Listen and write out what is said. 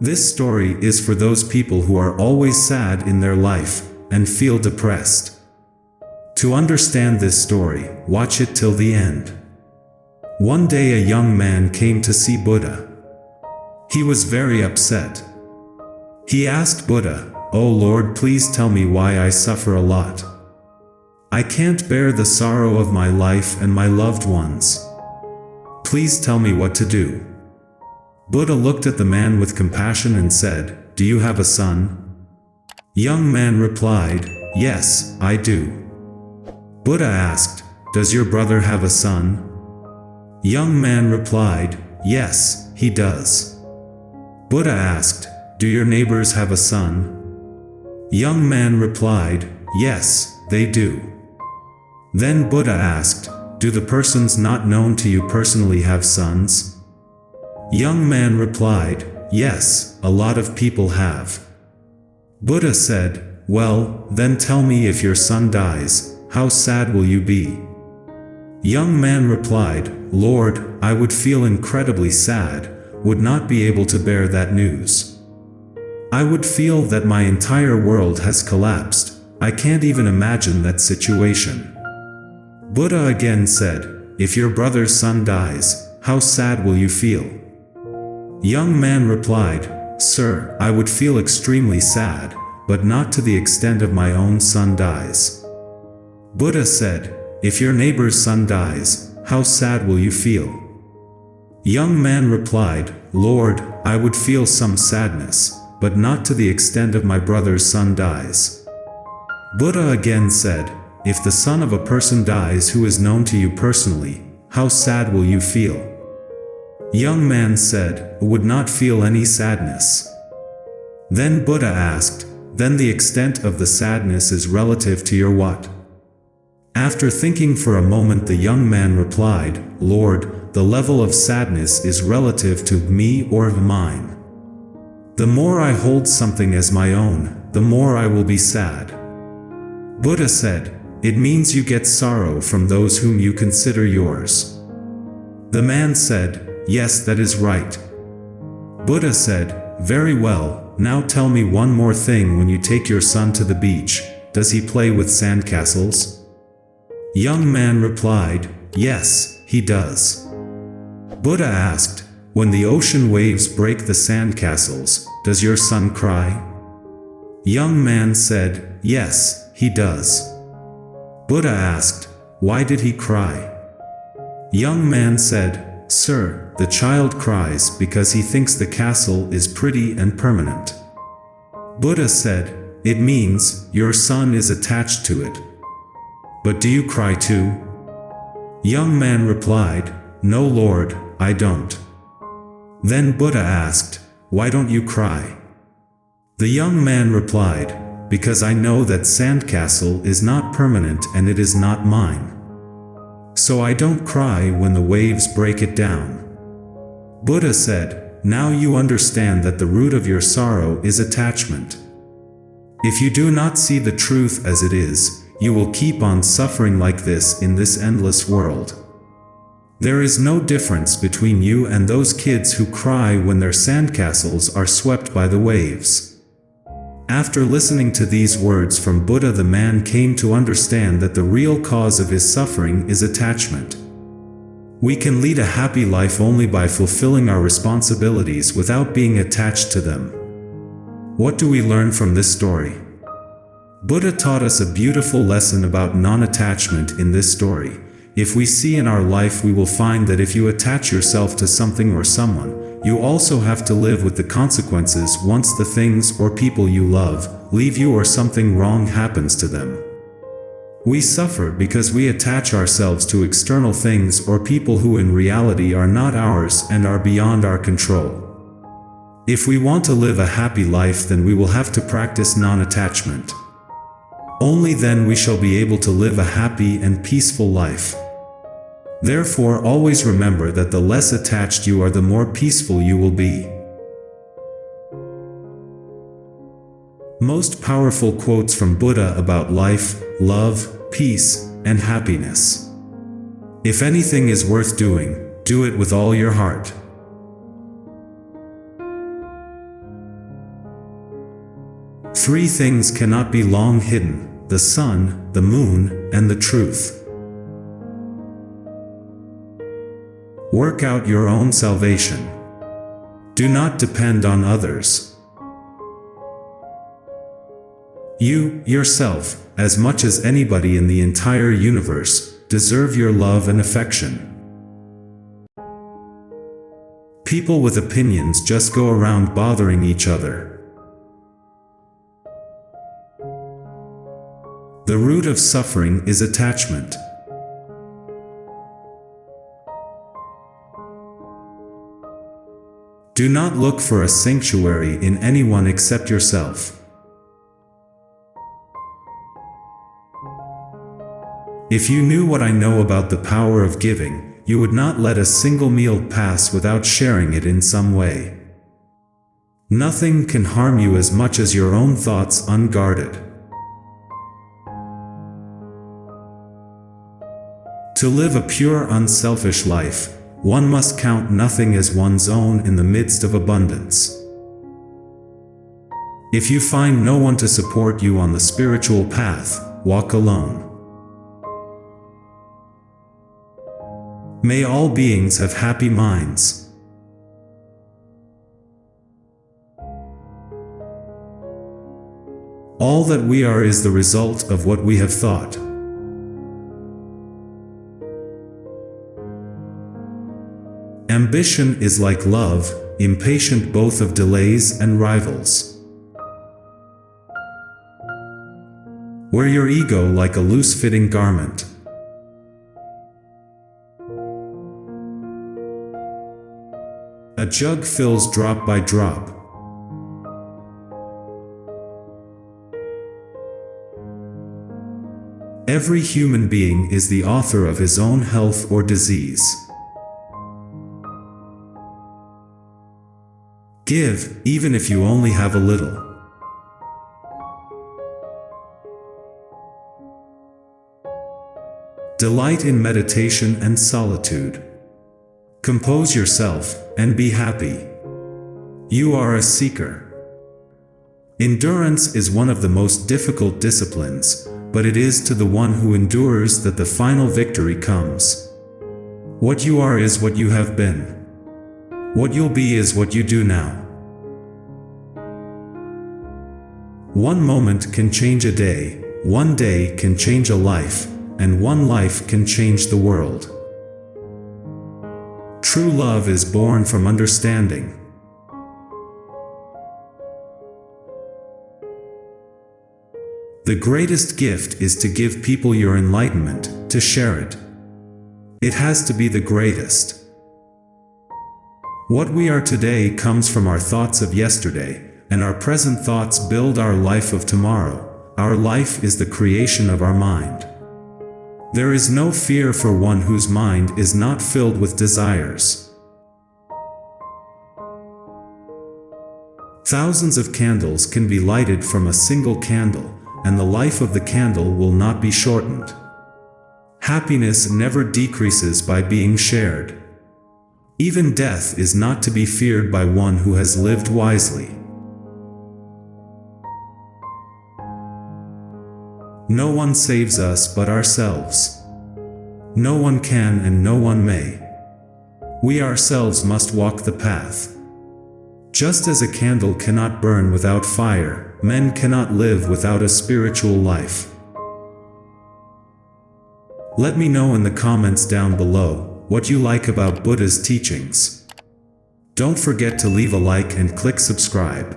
This story is for those people who are always sad in their life and feel depressed. To understand this story, watch it till the end. One day a young man came to see Buddha. He was very upset. He asked Buddha, "Oh Lord, please tell me why I suffer a lot. I can't bear the sorrow of my life and my loved ones. Please tell me what to do." Buddha looked at the man with compassion and said, "Do you have a son?" Young man replied, "Yes, I do." Buddha asked, "Does your brother have a son?" Young man replied, "Yes, he does." Buddha asked, "Do your neighbors have a son?" Young man replied, "Yes, they do." Then Buddha asked, "Do the persons not known to you personally have sons?" Young man replied, "Yes, a lot of people have." Buddha said, "Well, then tell me, if your son dies, how sad will you be?" Young man replied, "Lord, I would feel incredibly sad, would not be able to bear that news. I would feel that my entire world has collapsed. I can't even imagine that situation." Buddha again said, "If your brother's son dies, how sad will you feel?" Young man replied, "Sir, I would feel extremely sad, but not to the extent of my own son dies." Buddha said, "If your neighbor's son dies, how sad will you feel?" Young man replied, "Lord, I would feel some sadness, but not to the extent of my brother's son dies." Buddha again said, "If the son of a person dies who is known to you personally, how sad will you feel?" Young man said, "Would not feel any sadness." Then Buddha asked, "Then the extent of the sadness is relative to your what?" After thinking for a moment, the young man replied, "Lord, the level of sadness is relative to me or mine. The more I hold something as my own, the more I will be sad." Buddha said, "It means you get sorrow from those whom you consider yours." The man said, "Yes, that is right." Buddha said, "Very well, now tell me one more thing. When you take your son to the beach, does he play with sandcastles?" Young man replied, "Yes, he does." Buddha asked, "When the ocean waves break the sandcastles, does your son cry?" Young man said, "Yes, he does." Buddha asked, "Why did he cry?" Young man said, "Sir, the child cries because he thinks the castle is pretty and permanent." Buddha said, "It means your son is attached to it. But do you cry too?" Young man replied, "No, Lord, I don't." Then Buddha asked, "Why don't you cry?" The young man replied, "Because I know that sandcastle is not permanent and it is not mine. So I don't cry when the waves break it down." Buddha said, "Now you understand that the root of your sorrow is attachment. If you do not see the truth as it is, you will keep on suffering like this in this endless world. There is no difference between you and those kids who cry when their sandcastles are swept by the waves." After listening to these words from Buddha, the man came to understand that the real cause of his suffering is attachment. We can lead a happy life only by fulfilling our responsibilities without being attached to them. What do we learn from this story? Buddha taught us a beautiful lesson about non-attachment in this story. If we see in our life, we will find that if you attach yourself to something or someone, you also have to live with the consequences once the things or people you love leave you or something wrong happens to them. We suffer because we attach ourselves to external things or people who in reality are not ours and are beyond our control. If we want to live a happy life, then we will have to practice non-attachment. Only then we shall be able to live a happy and peaceful life. Therefore, always remember that the less attached you are, the more peaceful you will be. Most powerful quotes from Buddha about life, love, peace, and happiness. If anything is worth doing, do it with all your heart. Three things cannot be long hidden: the sun, the moon, and the truth. Work out your own salvation. Do not depend on others. You, yourself, as much as anybody in the entire universe, deserve your love and affection. People with opinions just go around bothering each other. The root of suffering is attachment. Do not look for a sanctuary in anyone except yourself. If you knew what I know about the power of giving, you would not let a single meal pass without sharing it in some way. Nothing can harm you as much as your own thoughts unguarded. To live a pure, unselfish life, one must count nothing as one's own in the midst of abundance. If you find no one to support you on the spiritual path, walk alone. May all beings have happy minds. All that we are is the result of what we have thought. Ambition is like love, impatient both of delays and rivals. Wear your ego like a loose-fitting garment. A jug fills drop by drop. Every human being is the author of his own health or disease. Give, even if you only have a little. Delight in meditation and solitude. Compose yourself, and be happy. You are a seeker. Endurance is one of the most difficult disciplines, but it is to the one who endures that the final victory comes. What you are is what you have been. What you'll be is what you do now. One moment can change a day, one day can change a life, and one life can change the world. True love is born from understanding. The greatest gift is to give people your enlightenment, to share it. It has to be the greatest. What we are today comes from our thoughts of yesterday, and our present thoughts build our life of tomorrow. Our life is the creation of our mind. There is no fear for one whose mind is not filled with desires. Thousands of candles can be lighted from a single candle, and the life of the candle will not be shortened. Happiness never decreases by being shared. Even death is not to be feared by one who has lived wisely. No one saves us but ourselves. No one can and no one may. We ourselves must walk the path. Just as a candle cannot burn without fire, men cannot live without a spiritual life. Let me know in the comments down below what you like about Buddha's teachings. Don't forget to leave a like and click subscribe.